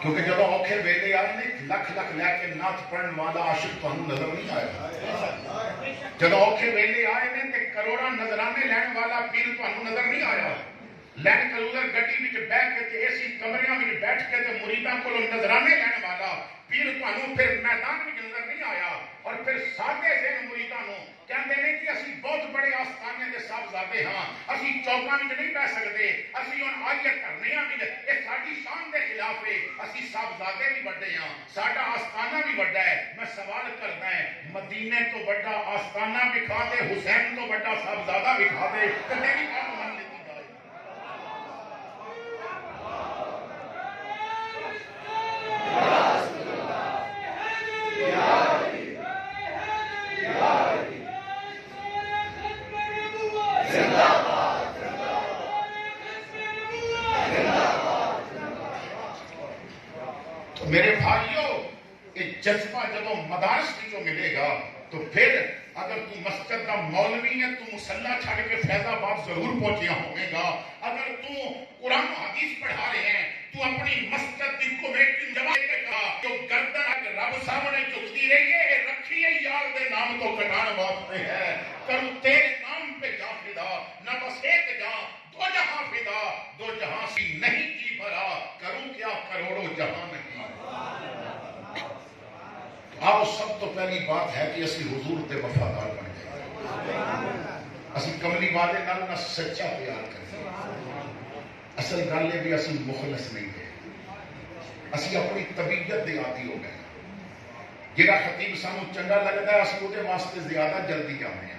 کیونکہ جب اوکھے ویلے آئے نے لکھ لکھ لے کے نعت پڑھن والا عاشق تمہیں نظر نہیں آیا. جب اوکھے ویلے آئے نے تے کروڑاں نظرانے لین والا پیر تمہیں نظر نہیں آیا. لین کلوزر گڈی وچ بیٹھ کے تے ایسی کمریاں وچ بیٹھ کے تے مریداں کولوں نظرانے لین والا پیر تمہیں پھر میدان وچ نظر نہیں آیا. اور پھر سادے ذہن مریداں نوں کہندے نے کہ اسی بہت بڑے آستانے دے صاحبزادے ہاں, اسی چوکاں وچ نہیں بیٹھ سکدے, اسی ہن آئیے دھرنیاں وچ, اے ساڈی شان دے خلاف ہے. اسی صاحبزادے بھی بڑے ہاں, ساڈا آستانہ بھی بڑا ہے. میں سوال کردا ہے, مدینے تو بڑا آستانہ وکھا دے, حسین تو بڑا صاحبزادہ وکھا دے, تے میری بات مان لیتی جائے. میرے بھائیوں, یہ جذبہ جب مدارس میں ملے گا تو پھر اگر تو مسجد کا مولوی ہے تو مسلح چھڑ کے فیض آباد ضرور پہنچیا ہوگے گا. اگر تو قرآن و حدیث پڑھا رہے ہیں تو اپنی مسجد کی کمیٹی جمع کے کہا جو گردن رب سامنے جھکتی رہی ہے, رکھی ہے یار دے نام تو کٹان واسطے ہے. کروں تیرے نام پہ جا فدا, نہ بس ایک جا دو جہاں فدا, دو جہاں سی نہیں جی بھرا, کروں کیا کروڑوں جہاں نہیں. آؤ سب تو پہلی بات ہے کہ اسی حضور دے وفادار بن جائیں. اسی کملی والے نال نہ سچا پیار کریں. اصل گل ہے بھی اسی مخلص نہیں گئے, اسی اپنی طبیعت دے عادی ہو گئے. جہاں خطیب سانو چنگا لگتا ہے اسی وہ واسطے زیادہ جلدی جانے ہیں.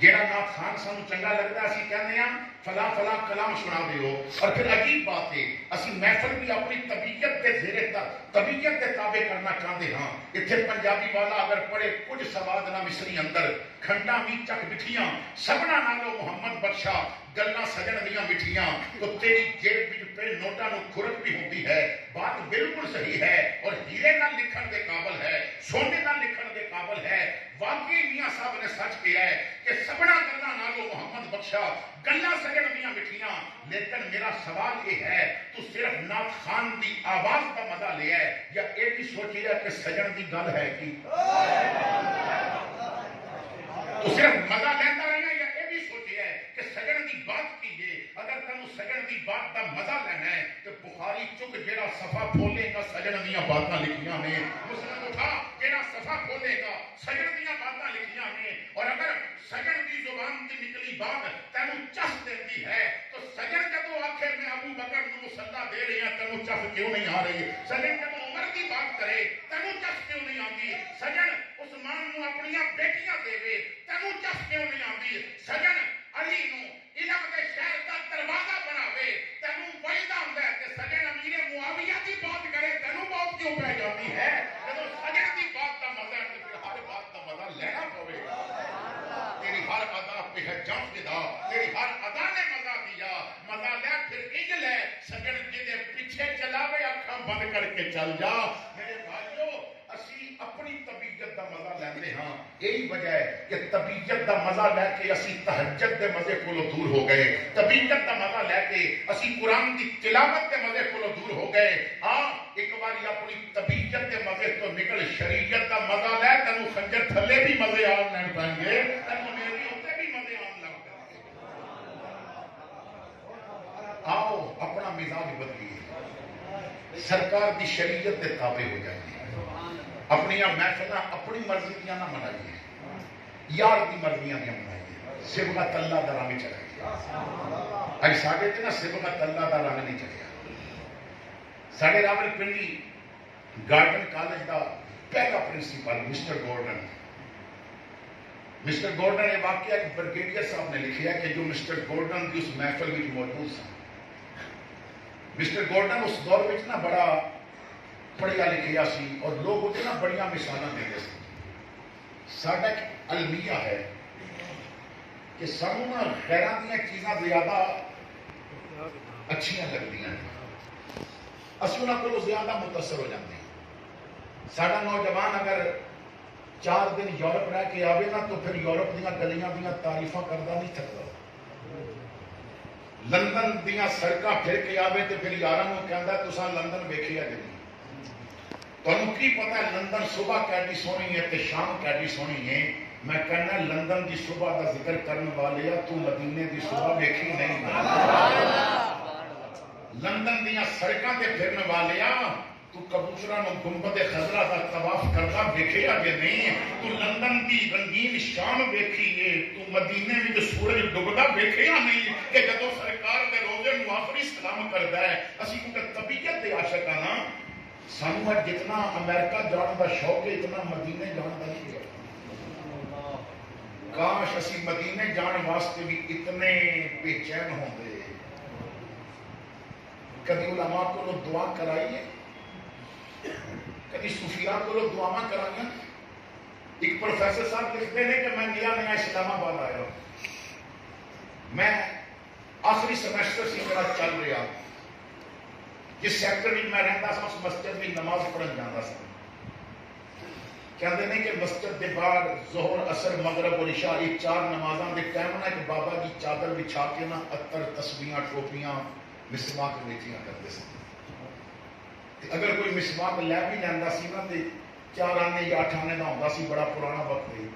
جہاں نعت خان سانو چنگا لگتا ہے اسی کہنے ہیں فلاں فلاں کلام سنا دیو. اور پھر عجیب بات ہے اسی محفل بھی اپنی طبیعت کے زیر طبیعت کے تابع کرنا چاہتے ہاں. اتنے پنجابی والا اگر پڑھے کچھ سواد نہ مصری اندر کھنڈا بھی چک بٹھیاں سبنا نالو محمد بخشا گلاں سجن دیاں مٹھیاں, تو تیری جیب وچ پہ نوٹاں نو کھرک بھی ہوندی ہے. بات بالکل صحیح ہے اور ہیرے نہ لکھن دے قابل ہے, سونے نہ لکھن دے قابل ہے. واقعی میاں صاحب نے سچ کیا ہے کہ سبنا گلاں نالو محمد بخشا گلاں سجن دیاں مٹھیاں. لیکن میرا سوال یہ ہے تو صرف نعت خان دی آواز کا مزہ لیا ہے یا یہ بھی سوچی ہے کہ سجن دی گل ہے کی؟ تو صرف مزہ لیتا رہنا یا یہ بھی سوچی ہے کہ سجن دی بات کیجئے. اگر تمہیں سجن دی بات کا مزہ لینا ہے تو بخاری چک جیڑا صفحہ کھولے گا سجن دیاں باتاں لکھیاں نے, مسلم اٹھا جیڑا صفحہ کھولے گا سجن دیاں باتاں لکھیاں نے. اور اگر سجن دی زبان دی نکلی بات تینوں چس دیتی ہے تو سجن جدو آخر میں ابو بکر نو مسلح دے رہی ہیں تینوں چس کیوں نہیں آ رہی؟ سجن جدو عمر کی بات کرے تینوں چس کیوں نہیں آتی؟ سجن عثمان نو اپنی بیٹیاں دے تینوں چس کیوں نہیں آتی؟ سجن علی نو علم دے شہر کا دروازہ بناوے تینوں وعدہ ہوندا ہے کہ سجن امیر معاویہ کی بات کرے تینوں بہت کیوں پہ جاتی ہے؟ جب سجن کی بات کا مزہ ہے تو پھر ہر بات کا مزہ لینا پڑے گا. تیری ہر ادا پہ ہے جان فدا, تیری ہر ادا نے مزہ دیا, مزہ لے پھر اجل ہے. سجن جدے پیچھے چلاوے اکھاں بند کر کے چل جا. میرے بھائیو اسی اپنی طبیعت دا مزہ لیندے ہاں, یہی وجہ ہے کہ طبیعت دا مزہ لے کے اسی تہجد دے مزے کولوں دور ہو گئے. طبیعت دا مزہ لے کے اسی قرآن دی تلاوت دے مزے کولوں دور ہو گئے. ہاں ایک باری اپنی طبیعت دے مزے تو نکل شریعت دا مزہ لے, تینوں خنجر تھلے بھی مزے آن لین پائیں گے, تینوں میری اتنے بھی مزے آن لگ پائیں گے. آؤ اپنا مزاج بدلیے, سرکار دی شریعت دے تابع ہو جائیے. اپنی محفل اپنی مرضی دیا نہ منائیے, یار کی مرضیاں دیا منائیے. صبغت اللہ دا رنگ چلائیے. اج ساڈے تے نا صبغت اللہ دا رنگ نہیں چلیا. ساڈے راول پنڈی گارڈن کالج دا پہلا پرنسپل مسٹر گورڈن یہ واقعہ بریگیڈیئر صاحب نے لکھیا کہ جو مسٹر گورڈن کی اس محفل میں موجود سن. مسٹر گورڈن اس دور میں نا بڑا پڑھیا لکھیا سی اور لوگ اسے نا بڑیاں مثالاں دیتے ہیں. ساڈا ایک المیہ ہے کہ سانوں نا غیراں دیاں چیزاں زیادہ اچھیاں لگدیاں ہیں, اسی انہاں کولوں زیادہ متاثر ہو جاتے ہیں. ساڈا نوجوان اگر 4 دن یورپ رہ کے آوے نا تو پھر یورپ دیاں گلیاں دیاں تعریفاں کردا نہیں تھکدا. لندن دیا سڑکاں پھر کے آوے تو پھر یاراں نوں کہندا تساں لندن ویکھیا جے نہیں تانوں کی پتہ ہے لندن صبح کیڈی سونی ہے تے شام کیڈی سونی ہے میں کہنا لندن دی صبح دا ذکر کرن والے تو مدینے دی صبح ویکھی نہیں لندن دیا سڑکاں تے پھرن والے تو کبوتراں نوں گنبد خضرا دا طواف کردا ویکھیا جے نہیں تو لندن دی رنگین شام ویکھی ہے تو مدینے وچ سورج ڈبدا ویکھیا نہیں کہ جدوں سرکار دے روزے نوں آخری سلام کردا ہے اسی کیونکہ طبیعت دے عاشق ہاں سانوں جتنا امریکہ جان دا شوق ہے اتنا مدینے جان دا نہیں ہے کاش اسی مدینے جان واسطے بھی اتنے بے چین ہوندے کبھی علماء کو دعا کرائیے کبھی صوفیاء کو دعا کرائیے ایک پروفیسر صاحب لکھتے ہیں کہ میں نیا اسلام آباد آیا میں آخری سیمسٹر سے میرا چل رہا جس سیکٹر میں رہتا سا اس مسجد میں نماز پڑھن جاتا سا کہتے ہیں کہ مسجد کے باہر ظہر اثر مغرب اور عشاء یہ 4 نمازاں دے ٹائم نہ کہ بابا جی چادر بچھا کے نہ عطر تسبیحاں ٹوپیاں مسواک ویچیاں کرتے سن اگر کوئی مسواک لے بھی لینا سی نا تو 4 آنے یا 8 آنے کا ہوتا سی بڑا پرانا وقت ہے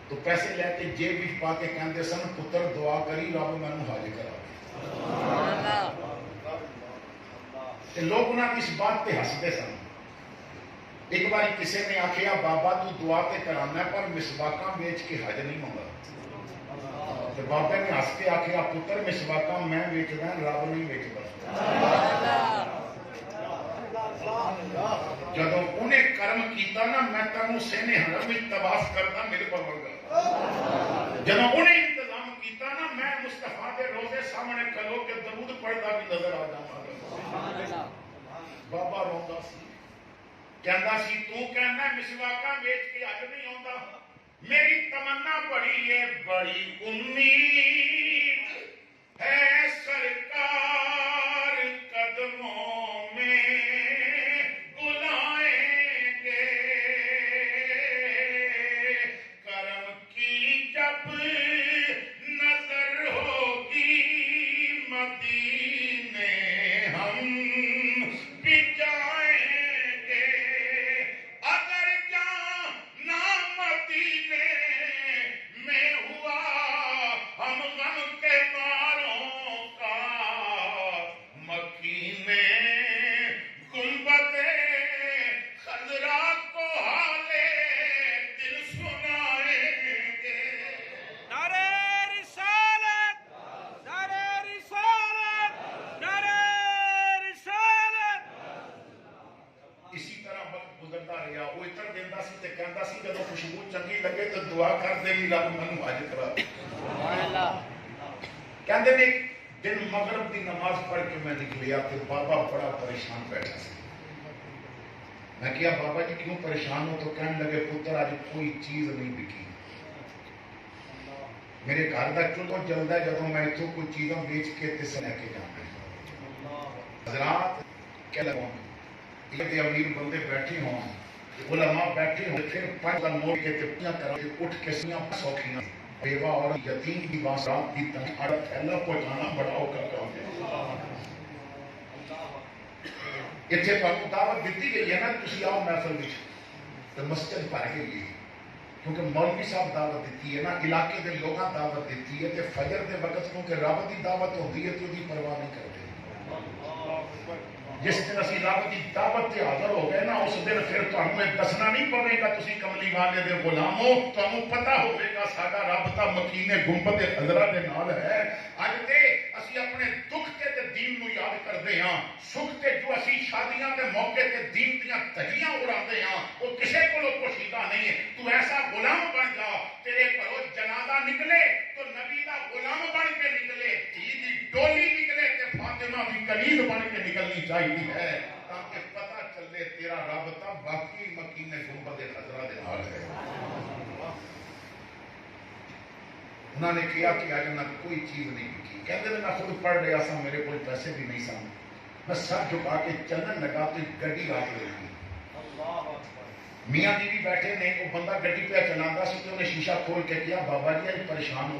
تو پیسے لے کے جیب بھی پا کے کہتے سن پتر دعا کری رب مینوں حاضر کرا لوگ انہوں نے اس بات پہ ہستے سن ایک بار کسی نے آخیا بابا تو دعا تے کرانا پر مسواکاں بیچ کے حج نہیں ہوگا تو بابے نے ہس کے آخیا پتر مسواکاں میں بیچنا رب نہیں بیچتا جب انہیں کرم کیتا نا میں تینوں سینے حرم میں طواف کرتا میرے پر ہوگا جب انہیں انتظام کیتا نا میں مصطفیٰ کے روزے سامنے کھلو کے درود پڑھتا بھی نظر آ جاؤں بابا روندا سی کہندا سی تو کہنا مسواکاں بیچ کے اج نہیں ہوندا میری تمنا بڑی ہے بڑی امید ہے سرکار قدموں میں بلائیں گے کرم کی جب نظر ہوگی مدینے ہم بھی جائیں گے اگر جانا مدینے میں ہوا ہم غم کے ماروں کا مکینے گنبد خضرا کو حالے دل سنائیں گے نعرہ رسالت نعرہ رسالت نعرہ رسالت اسی طرح وقت گزرتا رہا وہ اتر دینا سی تے کہندا سی جب خوشبو چنگی لگے تو دعا کر دے بھی رب مینوں حاضر کرا کہندے نے دن مغرب دی نماز پڑھ کے میں نکلیا تو بابا بڑا پریشان بیٹھا سی میں کہا بابا جی کیوں پریشان ہو تو کہنے لگے پتر آج کوئی چیز نہیں بکی میرے گھر کا چولہا جلدا ہے جب میں اتوں کوئی چیزاں بیچ کے تے لے کے جانا حضرات کیا لگا یہ امیر بندے بیٹھے ہوں علماء بیٹھے ہوں پھر 5 کا نوٹ کے ٹپیاں کر کے اٹھ کے سیاں سوکھیاں بیوہ اور یتیم کی باسرات کی تنگ اڑ پھیلا پہنچانا بڑا اوکھا کام ہے اتنے تمہیں دعوت دیتی گئی ہے نا تسی آؤ محفل وچ تو مسجد بھر گئی ہے کیونکہ مولوی صاحب دعوت دیتی ہے نا علاقے کے لوگاں دعوت دیتی ہے تے فجر دے وقت کیونکہ رب دی دعوت ہوتی ہے تو دی پرواہ نہیں کرتے جس دن اسی رب کی دعوت سے حاضر ہو گئے نا اس دن پھر تمہیں دسنا نہیں پڑے گا تسی کملی والے دے غلاموں تمہیں پتہ ہوئے گا ساڈا رب تا مکینے گنبد خضرا دے نال ہے اج تے اسی اپنے دکھ تے دین نو یاد کردے ہاں سکھ تے جو اسی شادیاں دے موقع تے دین دیاں دھجیاں اڑاندے ہاں وہ کسے کولو پوشیدہ نہیں ہے تو ایسا غلام بن جا تیرے گھروں جنازہ نکلے تو نبی دا غلام بن کے نکلے دھی دی ڈولی نکلے تے فاطمہ بھی کلید بن کے نکلنی چاہیے ہے تاکہ پتہ چلے تیرا رابطہ باقی مکینے گنبد خضرا دے نال ہے انہوں نے کیا کہ آج نہ کوئی چیز نہیں بکی کہتے ہیں میں خود پڑھ رہا سا میرے کوئی پیسے بھی نہیں سن میں سر جھکا کے چلن لگا تو گڈی آ کے لگی میاں جی بھی بیٹھے نے وہ بندہ گڈی پہ چلانا سی تو انہیں شیشہ کھول کے کیا بابا جی آج پریشان ہو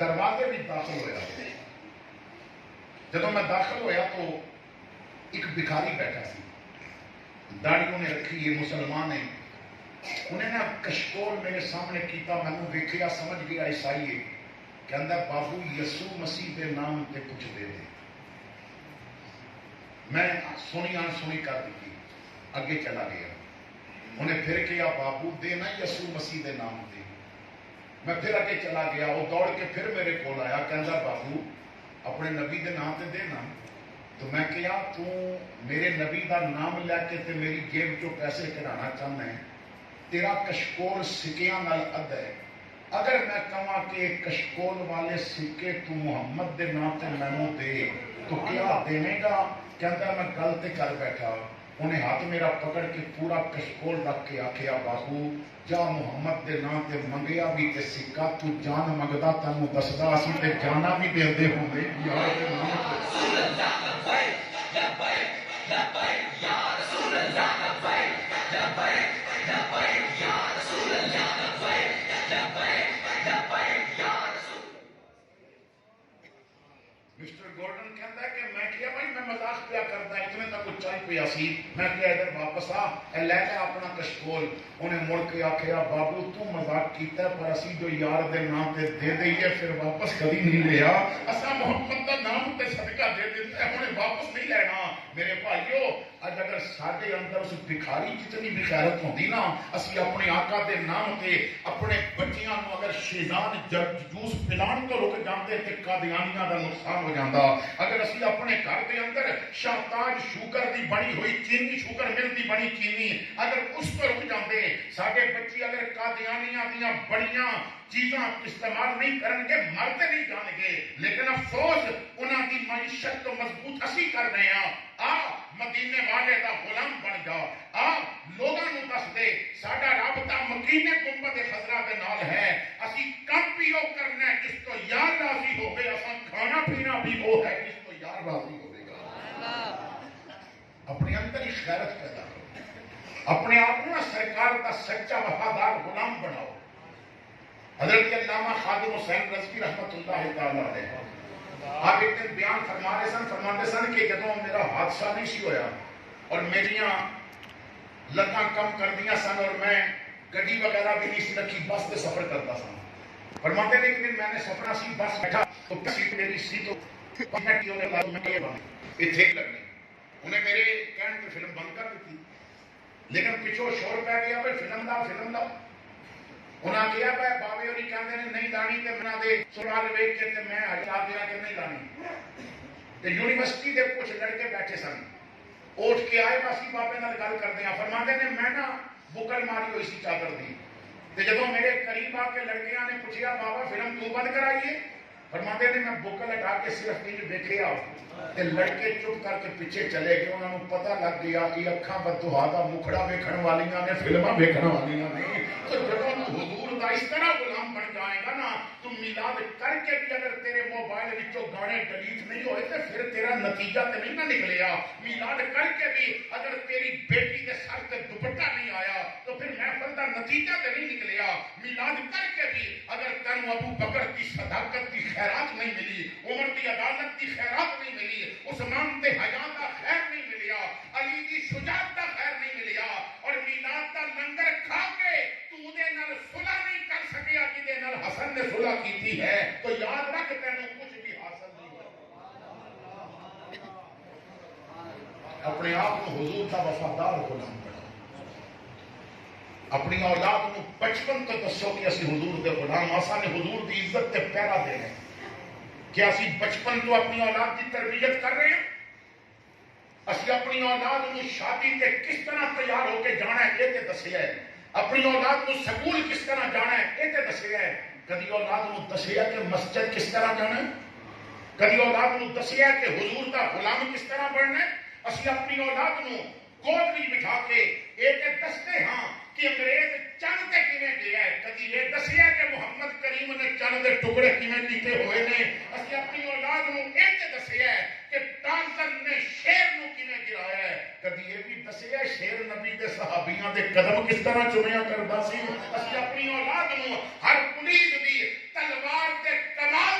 دروازے بھی داخل ہویا. جب میں داخل ہویا تو ایک بھکاری بیٹھا سی, داڑھی انہیں رکھی, یہ مسلمان ہے. انہیں نا کشکول میرے سامنے کیتا, میں نے دیکھیا سمجھ گیا عیسائی ہے. کہندا بابو یسوع مسیح دے نام تے کچھ دے دے. میں سنی آن سنی کر دی, اگے چلا گیا. انہیں پھر کیا بابو دینا یسوع مسیح دے نام دے. میں پھر اگے چلا گیا, وہ دوڑ کے پھر میرے کو آیا, کہندا بابو اپنے نبی دے نام تے دینا. تو میں کہا تو میرے نبی دا نام لے کے تے میری جیب چو پیسے کرانا چاہنا ہے, تیرا کشکول سکیاں نال اد ہے. اگر میں کہاں کہ کشکول والے سکے تو محمد دے نام تے مینوں دے تو کیا دینے گا؟ کہتا میں گل تے کر بیٹھا. انہیں ہاتھ میرا پکڑ کے پورا کشکول رکھ کے آکھیا بابو جا محمد دے نام تے منگیا بھی تے سکا, تو جان منگدا تینوں دسدا اسی تے جانا بھی دیندے ہوندے یار دے نام مسٹر گورڈن کہتا ہے کہ میں کیا بھائی میں مذاق پیا کرتا, اتنے تک چل پیا سی. میں کیا ادھر واپس آ, لے جا اپنا کشکول. انہیں مڑ کے آخیا بابو تو مذاق کیتا ہے پر اسی جو یار دے نام تے دے دئیے پھر واپس کبھی نہیں لیا. اسا محمد دا نام تے صدقہ دے دیتا ہے, انہیں واپس نہیں لینا. میرے بھائیو اج اگر ساڈے اندر اس بھکاری جتنی بھی غیرت ہوندی نا, اسی اپنے آقا دے نام تے اپنے بچیاں نو اگر شیزان جوس پلان تو رک جاندے تے قادیانیاں دا نقصان ہو جاندہ. اگر اسی اپنے گھر دے اندر شاہتاج شوگر دی بنی ہوئی چینی, شوگر مل دی بنی چینی اگر اس پر رک جاندے, ساڈے بچے اگر قادیانیاں دیاں بڑیاں چیزاں استعمال نہیں کرن گے مرتے نہیں جان گے. لیکن افسوس انہاں دی معیشت تو مضبوط اسی کر رہے ہیں. آ مدینے والے دا غلام بن جا, آ لوگاں نو دس دے ساڈا رابطہ مکینے گنبد خضرا دے نال ہے. اسی کم بھی وہ کرنا ہے جس تو یار راضی ہوگے, اساں کھانا پینا بھی وہ ہے جس تو یار راضی ہوگے گا. اپنے اندر ہی غیرت پیدا کرو, اپنے آپ کو سرکار کا سچا وفادار غلام بناؤ. حضرت علامہ خادم حسین رضوی رحمت اللہ تعالیٰ علیہ آپ ایک دن بیان فرماتے سن کہ جدوں میرا حادثہ نہیں سی ہویا اور میریاں لتاں کم کر دیا سن اور میں گڈی وغیرہ بھی نہیں سی رکھی, بس سے سفر کرتا سن. فرماتے ہیں کہ دن میں نے سفرہ سی بس بیٹھا تو سیٹ میری سی تو اتھے لگنی. انہیں میرے کہنے پہ فلم بند کر دی, لیکن پچھو شور پہ گیا بھائی فلم لا. انہاں کیا پہ بابے ہوری کہندے نے نہیں لانی تے منا دے سوال ویکھ کے تے میں ہٹا دیا کہ نہیں لانی. تے یونیورسٹی دے کچھ لڑکے بیٹھے سن, اٹھ کے آئے باسی بابے نال گل کردے ہیں. فرماندے نے میں نا بکل ماری ہوئی سی چادر دی, تے جدوں میرے قریب آ کے لڑکیاں نے پوچھیا بابا فلم تو بند کرائیے. فرماندے نے میں بکل ہٹا کے صرف انج ویکھیا تے لڑکے چپ کر کے پیچھے چلے گئے. انہاں نوں پتہ لگ گیا کہ اکھاں بددعا دا مکھڑا ویکھن والیاں نے فلماں ویکھن والیاں نہیں. تو جدوں حضور دا اس طرح غلام بن جائے گا نا, تو میلاد کر کے بھی اگر تیرے موبائل وچوں گانے ڈیلیٹ نہیں ہوئے تو پھر تیرا نتیجہ تے نہیں نہ نکلیا. میلاد کر کے بھی اگر تیری بیٹی کے سر تے دوپٹہ نہیں آیا تو پھر محفل دا نتیجہ تے نہیں نکلیا. میلاد کر کے بھی اگر تینوں ابو بکر کی صداقت کی خیرات نہیں ملی, عمر کی عدالت کی خیرات نہیں ملی, عثمان تے حیا دا خیر نہیں ملیا, علی دی شجاعت دا خیر نہیں ملیا, اور میلاد دا لنگر کھا کے تو دے نال صلح نہیں کر سکیا جدے نال حسن نے صلح کیتی ہے, تو یاد رکھ تینوں کچھ بھی حاصل نہیں ہوا. اپنے آپ کو حضور کا وفادار غلام بناؤ. اپنی اولاد کو بچپن تو دسو کہ اسی حضور دے غلام, آسا نے حضور دی عزت تے پیرا دے ہیں. کیا اسی بچپن تو اپنی اولاد کی تربیت کر رہے ہیں؟ اسی اپنی اولاد کو شادی تے کس طرح تیار ہو کے جانا ہے یہ تے دسیا ہے. اپنی اولاد کو سکول کس طرح جانا ہے یہ تے دسیا ہے. کدی اولاد کو دسیا کہ مسجد کس طرح جانا ہے, کدی اولاد کو دسیا کہ حضور کا غلام کس طرح بننا ہے. اسی اپنی اولاد کو گود میں بٹھا کے یہ تے دستے ہاں کہ انگریز چند تے کیویں گیا ہے, کدی یہ دسیا کہ محمد کریم نے چند دے ٹکڑے کیویں کیتے ہوئے نے. اسی اپنی اولاد کو یہ تے دسیا ہے کہ ٹارزن نے شیر نو کیویں گرایا ہے, کدی یہ بھی دسیا شیر نبی دے صحابیاں دے قدم کس طرح چومیا کردا سی. اسی اپنی اولاد کو ہر پولیس دی تلوار دے کمال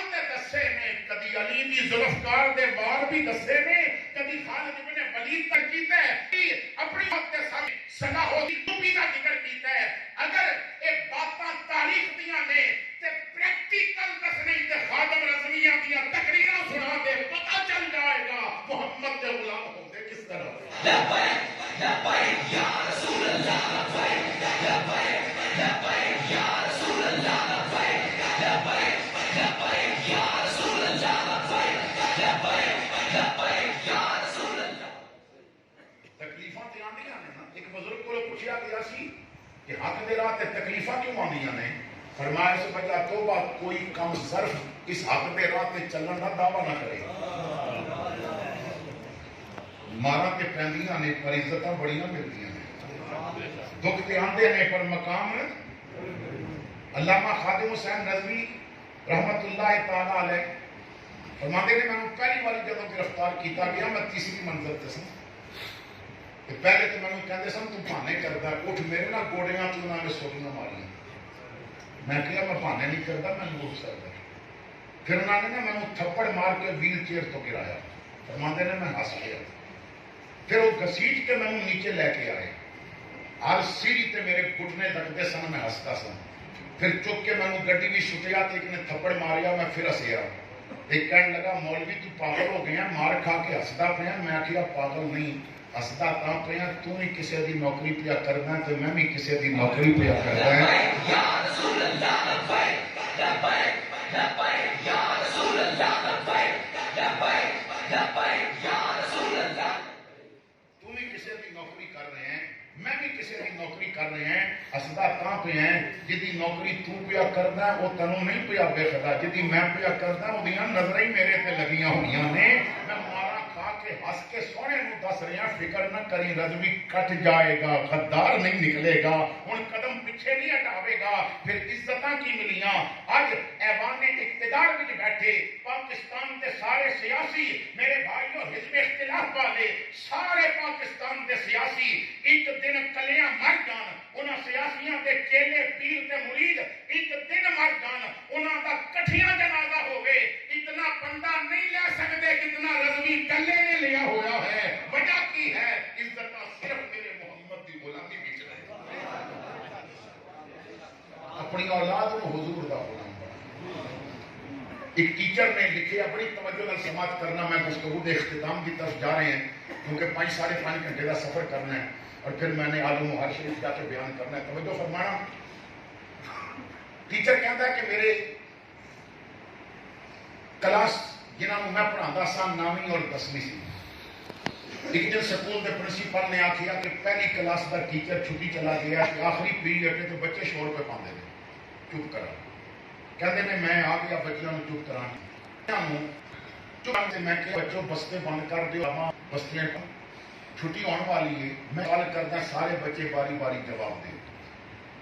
ذوالفقار دے وار بھی دسے نے کدی خالد ابن ولید تک کیتا ہے اپنی وقت کے سامنے سنا ہوتی ٹوپی کا ذکر کیتا ہے اگر یہ باتاں تاریخ دیاں نے تے پریکٹیکل دسنے تے خادم رضویہ دیاں تقریراں سنا دے پتہ چل جائے گا محمد دے غلام ہوندے کس طرح لبیک لبیک یا رسول اللہ لبیک لبیک لبیک یا رسول اللہ لبیک لبیک لبیک یا رسول اللہ لبیک لبیک لبیک یا رسول اللہ تکلیفاں تے آندیاں نے نا ایک بزرگ کو پوچھیا گیا سی کہ حق دے راہ تے تکلیفاں کیوں آندیاں نے فرمایا اس وجہ توبہ کوئی کم ظرف اس حق دے راہ تے چلن دا دعویٰ نہ کرے مارا تے پیندیاں نے پر عزتاں بڑیاں ملدیاں نے دکھ تے آندے نے پر مقام علامہ خادم حسین نظوی رحمت اللہ تعالی علیہ فرماندے نے میں پہلی بار جب گرفتار کیتا گیا میں تیسری منزل تے سن پہلے تو میں کہتے سن تو بہانے کرتا اٹھ میرے نہ گوڑیاں تو انہوں نے سوٹیاں ماریاں میں کہا میں بہانے نہیں کرتا میں لوٹ سکتا پھر انہوں نے میں تھپڑ مار کے ویل چیئر تو گرایا فرماندے نے میں ہنس گیا پھر وہ گھسیٹ کے میں نیچے لے کے آئے ہر سیڑھی تے میرے گھٹنے لگتے سن میں ہنستا سن پھر چک کے میں گڈی بھی چھٹیا تو ایک نے تھپڑ ماریا میں پھر ہسیا ایک کہنے لگا مولوی تو پاگل ہو گیا مار کھا کے ہسدا پیا میں کیا پاگل نہیں ہسدا تا پیا تو ہی کسی دی نوکری پیا کرنا تو میں بھی کسی دی نوکری پیا کرنا ہے یا رسول اللہ لبیک لبیک لبیک یا رسول اللہ لبیک لبیک لبیک یا رسول اللہ تو بھی کسی دی نوکری کر رہے ہیں میں بھی کسی دی نوکری کر رہے ہیں ہسدا تا پہ ہیں جدی نوکری تو پیا کرنا وہ تنوں نہیں پیا ویکھدا جدی میں پیا کرنا وہ نظر ہی میرے تے لگیاں ہوئیاں نے میں مارا کھا کے ہس کے سونے نو دس رہے ہیں فکر نہ کری رضوی کٹ جائے گا غدار نہیں نکلے گا ہن قدم پیچھے نہیں ہٹاوے گا پھر عزتاں کی ملیاں اج ایوان اقتدار وچ بیٹھے پاکستان دے سارے سیاسی میرے بھائیو حزب اختلاف والے سارے پاکستان دے سیاسی ایک دن کلیاں مر جان انہاں سیاسیاں دے چیلے پیر تے مرید ایک دن مر جان انہاں دا کٹھیاں جنازہ ہوئے اتنا بندہ نہیں لے سکتے جتنا رضوی کلے نے لیا ہوا ہے وجہ کی ہے عزت صرف میرے محمد کی غلامی بیچ رہے اپنی اولاد کو حضور دا غلام بنا ایک ٹیچر نے لکھے اپنی توجہ نال سماعت کرنا میں گفتگو کے اختتام کی طرف جا رہے ہیں کیونکہ 5-5.5 گھنٹے کا سفر کرنا ہے اور پھر میں نے عالم محر شریف جا کے بیان کرنا ہے توجہ فرمانا ٹیچر کہتا ہے کہ میرے کلاس جنہوں میں پڑھاتا سا 9ویں اور 10ویں سی ایک دن سکول کے پرنسپل نے آخیا کہ پہلی کلاس کا ٹیچر چھٹی چلا گیا کہ آخری پیریڈ ہے تو بچے شور پہ پاندے نے چپ کرا کہتے ہیں میں آ گیا بچوں کو چپ کرا چپ میں کہ بچوں بستے بند کر دو بستیاں چھٹی ہونے والی ہے میں سوال کرتا سارے بچے باری باری جواب دیں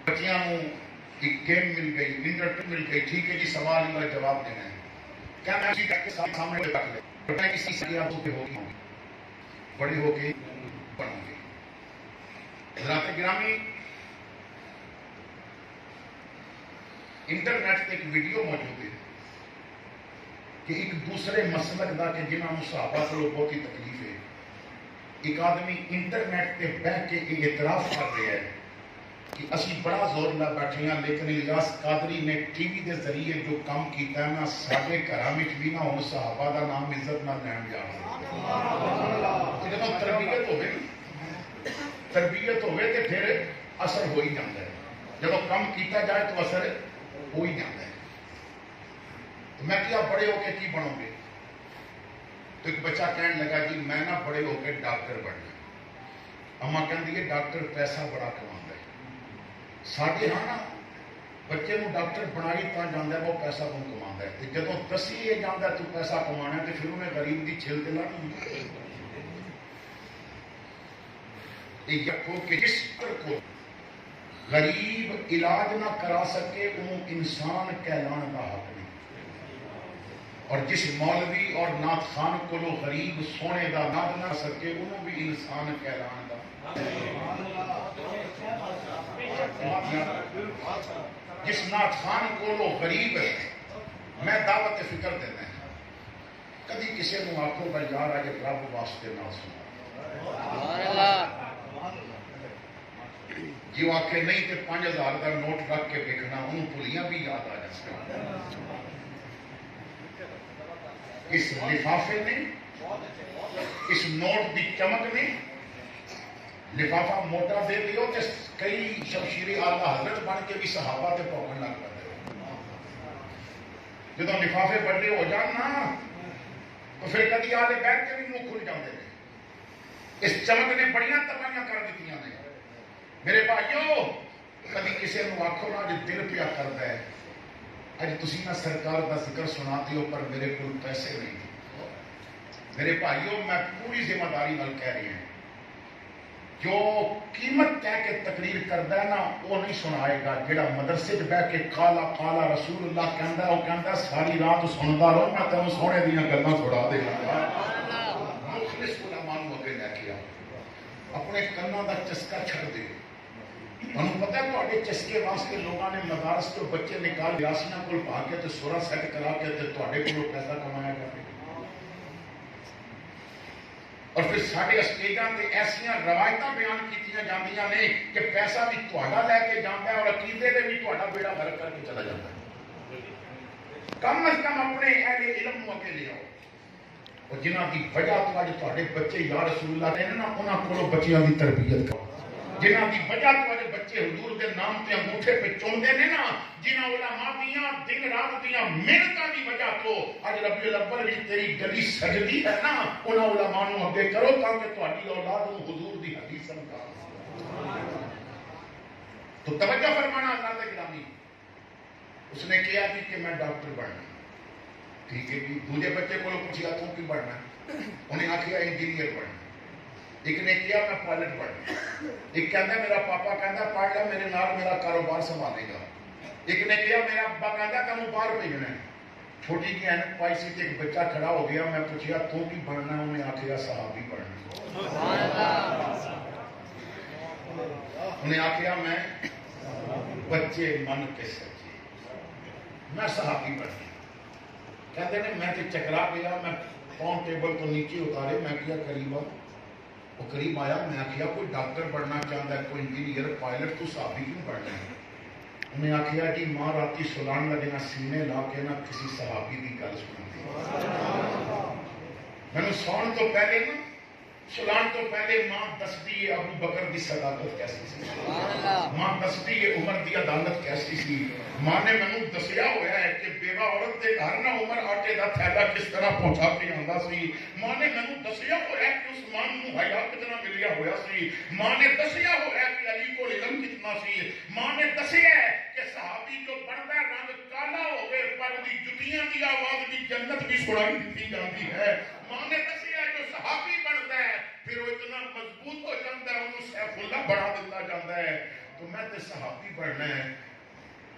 بچیاں ایک گیم مل گئی انٹرٹین مل گئی ٹھیک ہے جی سوال کا جواب دینا ہے کیا میں اسی کے سامنے رکھ لیں کسی سے ہوگی بڑی ہو کے بنوں گے حضرات گرامی انٹرنیٹ پہ ایک ویڈیو موجود ہے کہ ایک دوسرے مسلک دا کہ جنہوں صحابہ کو بہت ہی تکلیف ہے ایک آدمی انٹرنیٹ پہ بیٹھ کے اعتراف کر رہا ہے کہ اسی بڑا زور نہ بیٹھے ہیں لیکن الیاس قادری نے ٹی وی کے ذریعے جو کام کیتا ہے نا سارے گھراں وچ بھی نہ ہن صحابہ دا نام عزت نہ لین جا جب تربیت ہوئے تو پھر اثر ہو ہی جاتا ہے جب کم کیتا جائے تو اثر ہو ہی جاتا ہے تو میں کیا بڑے ہو کے کی بنو گے تو ایک بچہ کہنے لگا جی میں نہ بڑے ہو کے ڈاکٹر بننا اما کہندی ہے ڈاکٹر پیسہ بڑا کماتا ہے ساڈے ہاں نا بچے کو ڈاکٹر بنائی تا جانا وہ پیسہ کون کما ہے جب دسی یہ جانا تو پیسہ کمانا تو پھر انہیں غریب کی چھل دلانی یقو کہ جس کو غریب علاج نہ کرا سکے انہوں انسان کہلان کا حق نہیں اور جس مولوی اور نعت خان کو لو غریب سونے دا ناد نہ سکے انہوں بھی انسان کہلان کا جس نعت خان کو لو غریب ہے میں دعوت فکر دینا ہے کدی کسی نو آخو بھائی یار اج رب واسطے نہ سنا، جی وہ آخے نہیں تو 5000 کا نوٹ رکھ کے دیکھنا، انہوں پولیاں بھی یاد آ جاتی۔ اس لفافے نے، اس نوٹ کی چمک نے، لفافہ موٹا دے دیو تو کئی شمشیر آلہ حضرت بن کے بھی صحابہ تے پاؤں لگ پڑتے، جب لفافے بڑے ہو جان نا تو پھر کدی آلے بیٹھ کے بھی منہ کھل جاتے ہیں۔ اس چمک نے بڑیاں تباہیاں کر دیتی ہیں۔ میرے بھائیو کدی کسی نو آخو نا جو دل پیا کرتا ہے، اج تسی نہ سرکار کا ذکر سناتے ہو پر میرے کو پیسے نہیں، میرے بھائیو میں پوری ذمہ داری نال کہہ رہی ہوں، جو قیمت کہہ کے تقریر کرتا ہے نا وہ نہیں سنائے گا، جڑا مدرسے بہ کے کالا کالا رسول اللہ کہندا ہے وہ کہندا ساری رات سنتا رہو میں تینوں سونے دیا گلاں چھڑا دے گا۔ مخلص علماء نوں اگے لے کے آؤ، اپنے کناں دا چسکا چھڑ دے۔ تمہیں پتہ ہے تھوڑے چسکے واسطے لوگوں نے مدارس تو بچے نکال یاسیاں کول پا کے تے سورا سیٹ کرا کے تے تواڈے کولوں پیسہ کمایا کرتے، اور پھر سارے اسٹیجاں تے ایسیاں روایتاں بیان کیتیاں جاندیاں نے کہ پیسہ بھی تہاڈا لے کے جاندا ہے اور عقیدے دے بھی تہاڈا بیڑا غرق کر کے چلا جاتا ہے۔ کم از کم اپنے اہل علم نوں اگے لے آؤ، اور جنہاں دی وجہ تو اج تہاڈے بچے یا رسول اللہ کہندے نا انہاں کولوں بچیاں دی تربیت کرو، جنہاں دی وجہ تو اج بچے حضور دے نام تے انگوٹھے پہ چومدے نے نا، جنہاں علماء دیاں دن رات دیاں محنتاں دی وجہ تو اج ربیع الاول وچ تیری گلی سجدی ہے نا، انہاں علماء نوں اگے کرو تاکہ تہاڈی اولاد نوں حضور دی حدیث سمجھا۔ تو توجہ فرمانا اللہ کے گرامی، اس نے کہا جی کہ میں ڈاکٹر بننا، ٹھیک ہے جی، دوسرے بچے کو پوچھا تو کی بننا، انہیں آخیا انجینئر بننا، ایک نے کیا میں پائلٹ بننا، ایک کہتا میرا پاپا کہتا پڑھ لے میرے نال میرا کاروبار سنبھالے گا، ایک نے کیا میرا ابا کہتا تینوں باہر بھیجنا ہے۔ چھوٹی جی اینک پائی سی ایک بچہ کھڑا ہو گیا، میں پوچھا تو کی بننا، انہیں آخیا صحابی بننا، انہیں آخیا میں بچے من کے سچے میں صحابی بننا۔ کہتے ہیں میں تو چکرا گیا، میں پاؤں ٹیبل تو نیچے اتارے، میں کیا قریب آ، وہ قریب آیا، میں آخیا کوئی ڈاکٹر بننا چاہتا ہے، کوئی انجینئر پائلٹ، تو صحابی کیوں بننا ہے؟ انہیں آخیا جی ماں راتی سلان لگنا سینے لا کے نہ کسی صحابی کی گل سنتی، میں نے سون تو پہلے نا سلان تو پہلے ماں دستی ہے ابو بکر کی صداقت کیسی سی، ماں دستی ہے عمر کی عدالت کیسی سی، ماں نے مینوں دسیا ہوا ہے کہ بیوہ عورت کے گھر نہ عمر آٹے کا تھیلا کس طرح پہنچا کے آندا سی، ماں نے مینوں دسیا ہوا ہے کہ عثمان نوں حیا کتنا ملیا ہوا سی، ماں نے دسیا ہوا ہے کہ علی کو علم کتنا سی، ماں نے دسیا ہے کہ صحابی جو بنتا رنگ کالا ہو گئے پر دی جتیاں دی آواز بھی جنت بھی سنائی دیتی جاتی ہے، ماں نے دسیا جو صحابی بنتا ہے پھر وہ اتنا مضبوط ہو جاتا ہے انہوں سیف اللہ بڑھا دیتا جاتا ہے، تو میں تے صحابی بننا ہے۔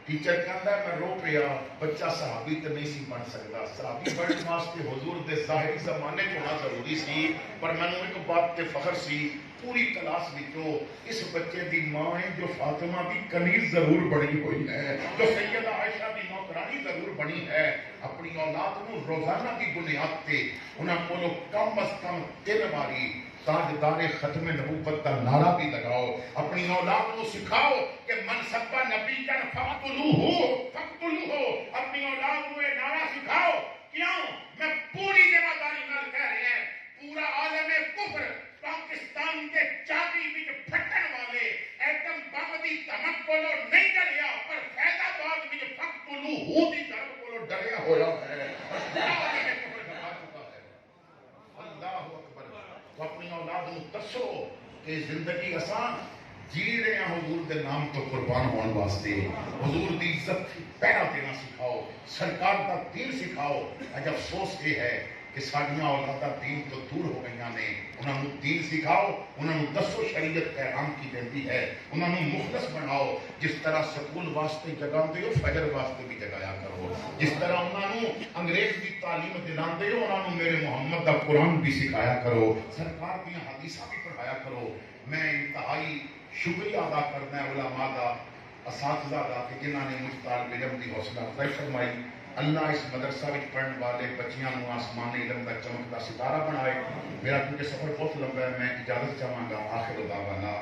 ٹیچر کہتا ہے میں رو پیا، بچہ صحابی تو نہیں سی بن سکتا، صحابی بننے واسطے حضور دے ظاہری زمانے کو ہونا ضروری سی، پر میں نے ایک بات تے فخر سی پوری کلاس وچوں اس بچے دی ماں ہے جو فاطمہ دی کنیز ضرور بنی ہوئی ہے، جو سیدہ عائشہ دی نوکرانی ضرور بنی ہے، اپنی اولاد کو روزانہ کی بنیاد تے انہاں کو کم از کم 3 باری تاجدار ختم نبوت کا نعرہ بھی لگاؤ، اپنی اولاد کو سکھاؤ کہ من سبا نبی جن فقتلوہ، اپنی اولاد کو یہ نعرہ سکھاؤ۔ کیوں؟ میں پوری ذمہ داری نال کہہ رہے ہیں، پورا عالم کفر پاکستان کے چاقی وچ پھٹن والے ایٹم بم دی دھمک کولو نہیں ڈریا، پر فیض آباد وچ فقتلوہ دی دھمک کولو ڈریا ہوا ہے، تو اپنی اولاد کو دسو کہ زندگی آسان جی رہے ہیں حضور دے نام تو قربان ہونے واسطے، حضور دی عزت پہرا دینا سکھاؤ، سرکار کا دین سکھاؤ۔ اج افسوس یہ ہے کہ ساڈیاں اولاداں دین تو دور ہو گئی نے، انہاں نوں دین سکھاؤ، انہاں نوں دسو شریعت پیغام کی دیندی ہے، انہاں نوں مخلص بناؤ، جس طرح سکول واسطے جگاندے ہو فجر واسطے بھی جگایا کرو، جس طرح انہاں نوں انگریز کی تعلیم دلاندے ہو انہاں نوں میرے محمد دا قرآن بھی سکھایا کرو، سرکار دی حدیثاں بھی پڑھایا کرو۔ میں انتہائی شکریہ ادا کرنا ہے علماء دا، اساتذہ دا کہ جنہاں نے مجھ طالب علم دی حوصلہ افزائی فرمائی، اللہ اس مدرسہ میں پڑھنے والے بچیاں نو آسمانی علم کا چمکتا ستارہ بنائے. میرا کیونکہ سفر بہت لمبا ہے، میں اجازت چاہوں گا. آخر دعوانا